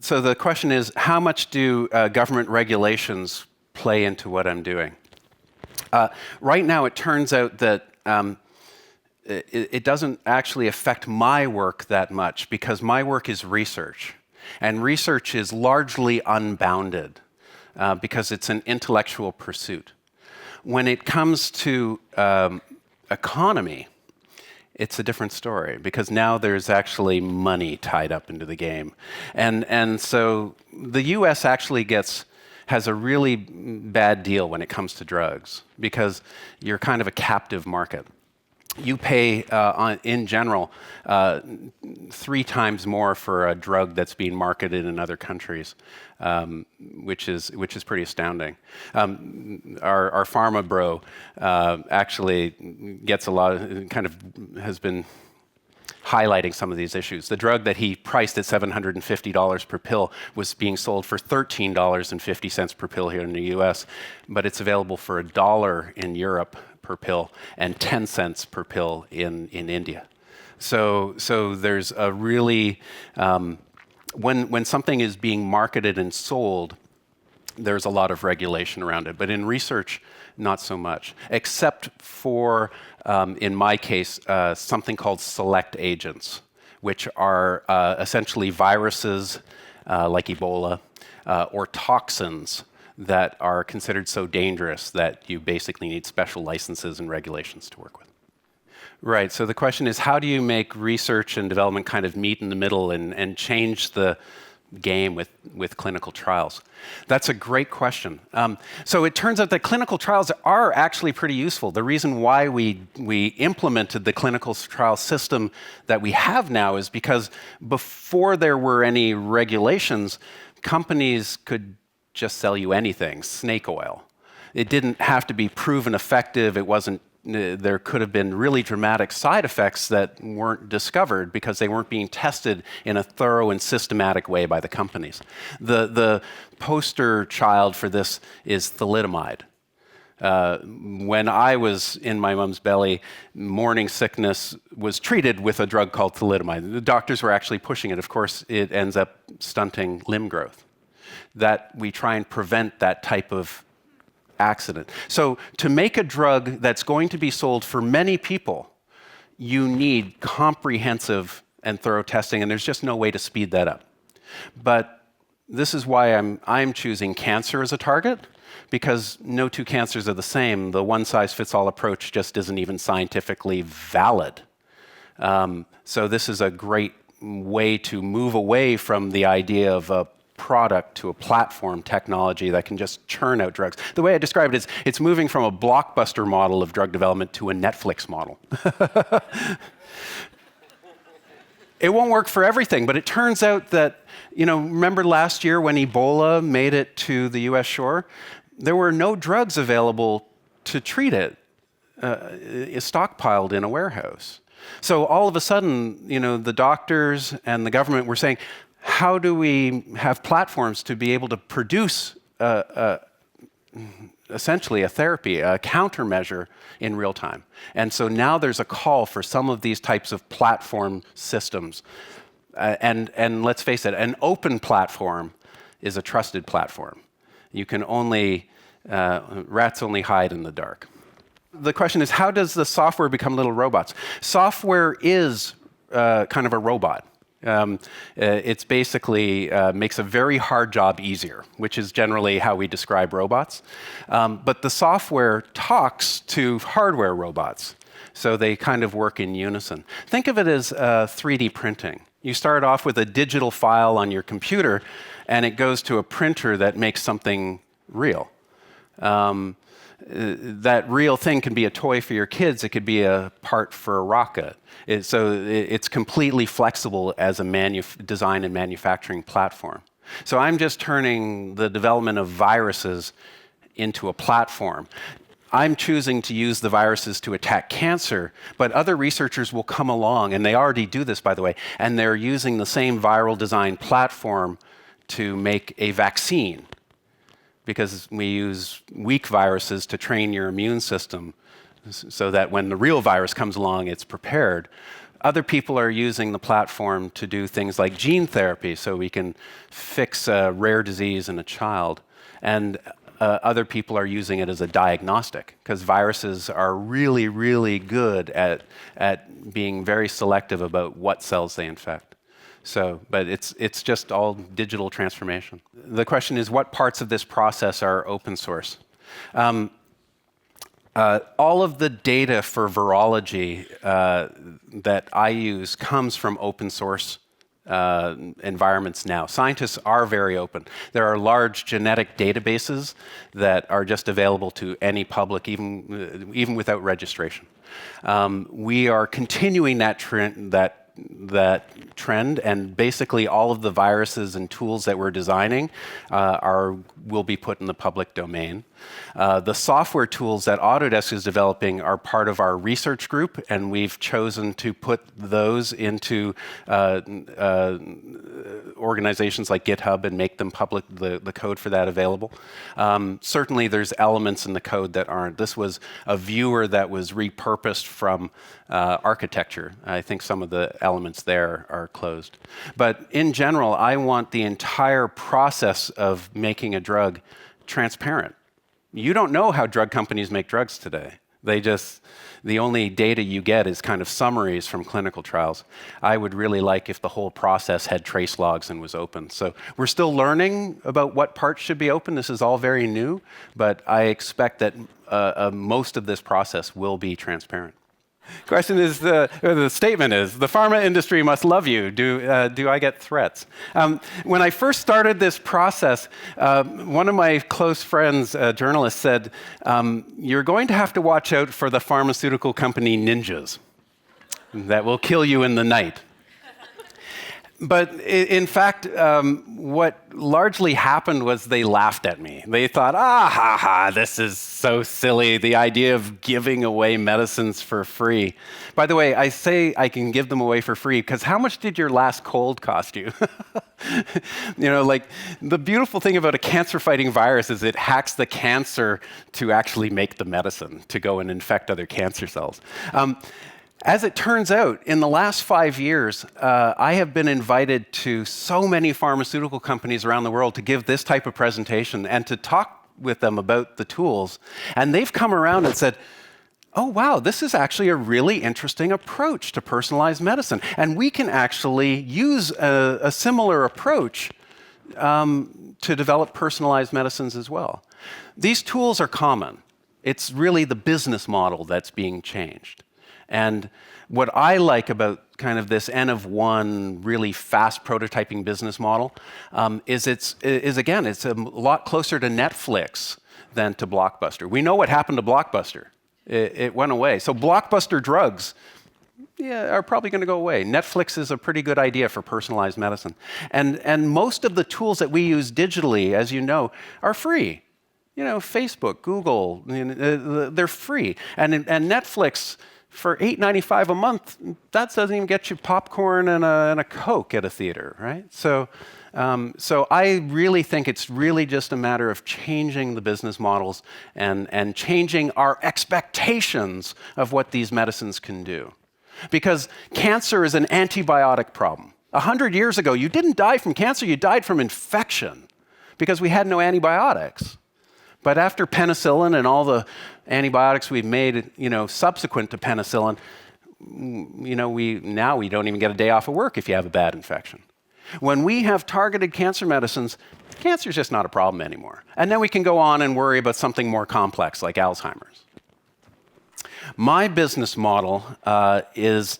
So the question is, how much do government regulations play into what I'm doing? Right now, it turns out that it doesn't actually affect my work that much because my work is research. And research is largely unbounded because it's an intellectual pursuit. When it comes to economy, it's a different story because now there's actually money tied up into the game. And so the US actually has a really bad deal when it comes to drugs because you're kind of a captive market. You pay, in general, 3 times more for a drug that's being marketed in other countries, which is pretty astounding. Our pharma bro actually gets a lot of, kind of has been highlighting some of these issues. The drug that he priced at $750 per pill was being sold for $13.50 per pill here in the US, but it's available for $1 in Europe per pill and 10 cents per pill in India. So there's a really, when something is being marketed and sold, there's a lot of regulation around it. But in research, not so much, except for, in my case, something called select agents, which are essentially viruses like Ebola or toxins that are considered so dangerous that you basically need special licenses and regulations to work with. Right, so the question is, how do you make research and development kind of meet in the middle and change the game with clinical trials? That's a great question. So it turns out that clinical trials are actually pretty useful. The reason why we implemented the clinical trial system that we have now is because before there were any regulations, companies could just sell you anything, snake oil. It didn't have to be proven effective. It wasn't. There could have been really dramatic side effects that weren't discovered because they weren't being tested in a thorough and systematic way by the companies. The poster child for this is thalidomide. When I was in my mom's belly, morning sickness was treated with a drug called thalidomide. The doctors were actually pushing it. Of course, it ends up stunting limb growth. That we try and prevent that type of accident. So to make a drug that's going to be sold for many people, you need comprehensive and thorough testing, and there's just no way to speed that up. But this is why I'm choosing cancer as a target, because no 2 cancers are the same. The one-size-fits-all approach just isn't even scientifically valid. So this is a great way to move away from the idea of a product to a platform technology that can just churn out drugs. The way I describe it is it's moving from a blockbuster model of drug development to a Netflix model. It won't work for everything, but it turns out that, remember last year when Ebola made it to the US shore? There were no drugs available to treat it, stockpiled in a warehouse. So all of a sudden, the doctors and the government were saying, how do we have platforms to be able to produce essentially a therapy, a countermeasure in real time? And so now there's a call for some of these types of platform systems. And let's face it, an open platform is a trusted platform. You can rats only hide in the dark. The question is, how does the software become little robots? Software is kind of a robot. It's basically makes a very hard job easier, which is generally how we describe robots. But the software talks to hardware robots, so they kind of work in unison. Think of it as 3D printing. You start off with a digital file on your computer, and it goes to a printer that makes something real. That real thing can be a toy for your kids. It could be a part for a rocket. It's completely flexible as a design and manufacturing platform. So I'm just turning the development of viruses into a platform. I'm choosing to use the viruses to attack cancer, but other researchers will come along, and they already do this, by the way, and they're using the same viral design platform to make a vaccine, because we use weak viruses to train your immune system so that when the real virus comes along, it's prepared. Other people are using the platform to do things like gene therapy, so we can fix a rare disease in a child. And other people are using it as a diagnostic, because viruses are really, really good at being very selective about what cells they infect. So, but it's just all digital transformation. The question is, what parts of this process are open source? All of the data for virology that I use comes from open source environments now. Scientists are very open. There are large genetic databases that are just available to any public, even without registration. We are continuing that trend, and basically all of the viruses and tools that we're designing will be put in the public domain. The software tools that Autodesk is developing are part of our research group, and we've chosen to put those into organizations like GitHub and make them public, the code for that available. Certainly there's elements in the code that aren't. This was a viewer that was repurposed from architecture. I think some of the elements there are closed. But in general, I want the entire process of making a drug transparent. You don't know how drug companies make drugs today. The only data you get is kind of summaries from clinical trials. I would really like if the whole process had trace logs and was open. So we're still learning about what parts should be open. This is all very new, but I expect that most of this process will be transparent. Question is, the statement is, the pharma industry must love you. Do I get threats? When I first started this process, one of my close friends, a journalist, said, you're going to have to watch out for the pharmaceutical company ninjas that will kill you in the night. But in fact, what largely happened was they laughed at me. They thought, this is so silly, the idea of giving away medicines for free. By the way, I say I can give them away for free because how much did your last cold cost you? Like the beautiful thing about a cancer-fighting virus is it hacks the cancer to actually make the medicine, to go and infect other cancer cells. As it turns out, in the last 5 years, I have been invited to so many pharmaceutical companies around the world to give this type of presentation and to talk with them about the tools. And they've come around and said, oh, wow, this is actually a really interesting approach to personalized medicine. And we can actually use a similar approach to develop personalized medicines as well. These tools are common. It's really the business model that's being changed. And what I like about kind of this N of one, really fast prototyping business model is it's a lot closer to Netflix than to Blockbuster. We know what happened to Blockbuster. It went away. So Blockbuster drugs, are probably going to go away. Netflix is a pretty good idea for personalized medicine. And most of the tools that we use digitally, as you know, are free. Facebook, Google, they're free. And Netflix, for $8.95 a month, that doesn't even get you popcorn and a Coke at a theater, right? So I really think it's really just a matter of changing the business models and changing our expectations of what these medicines can do. Because cancer is an antibiotic problem. 100 years ago, you didn't die from cancer, you died from infection because we had no antibiotics. But after penicillin and all the antibiotics we've made, subsequent to penicillin, we don't even get a day off of work if you have a bad infection. When we have targeted cancer medicines, cancer is just not a problem anymore. And then we can go on and worry about something more complex like Alzheimer's. My business model is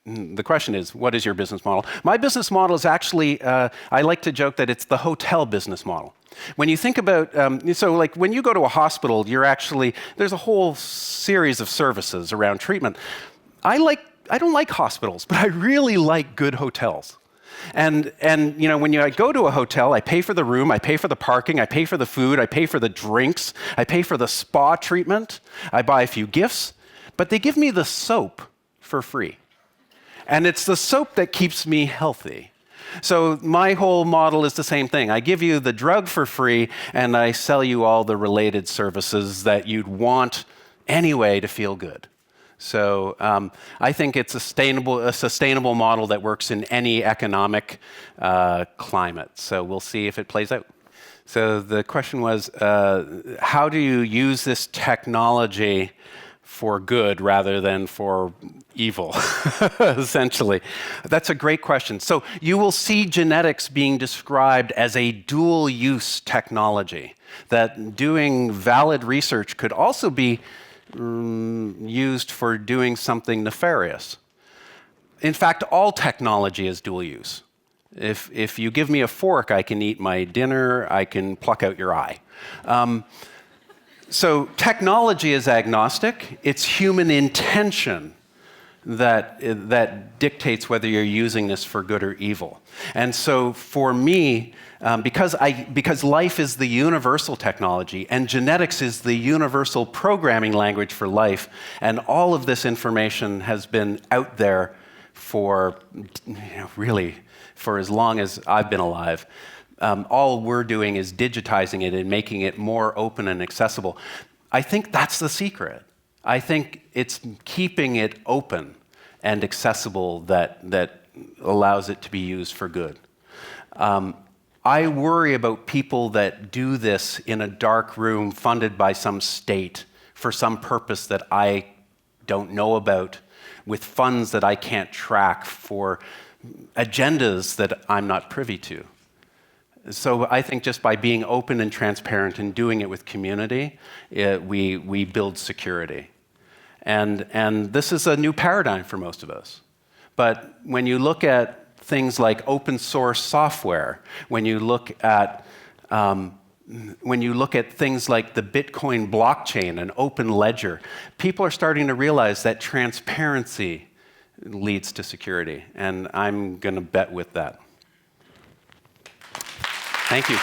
the question is, what is your business model? My business model is actually, I like to joke that it's the hotel business model. When you think about, when you go to a hospital, there's a whole series of services around treatment. I don't like hospitals, but I really like good hotels. And when I go to a hotel, I pay for the room, I pay for the parking, I pay for the food, I pay for the drinks, I pay for the spa treatment, I buy a few gifts, but they give me the soap for free. And it's the soap that keeps me healthy. So my whole model is the same thing. I give you the drug for free, and I sell you all the related services that you'd want anyway to feel good. So I think it's a sustainable model that works in any economic climate. So we'll see if it plays out. So the question was, how do you use this technology for good rather than for evil, essentially? That's a great question. So you will see genetics being described as a dual-use technology, that doing valid research could also be used for doing something nefarious. In fact, all technology is dual use. If you give me a fork, I can eat my dinner, I can pluck out your eye. So technology is agnostic. It's human intention that dictates whether you're using this for good or evil. And so for me, because life is the universal technology and genetics is the universal programming language for life, and all of this information has been out there for really for as long as I've been alive. All we're doing is digitizing it and making it more open and accessible. I think that's the secret. I think it's keeping it open and accessible that allows it to be used for good. I worry about people that do this in a dark room funded by some state for some purpose that I don't know about, with funds that I can't track, for agendas that I'm not privy to. So I think just by being open and transparent and doing it with community, we build security. And this is a new paradigm for most of us. But when you look at things like open source software, when you look at things like the Bitcoin blockchain and open ledger, people are starting to realize that transparency leads to security. And I'm going to bet with that. Thank you.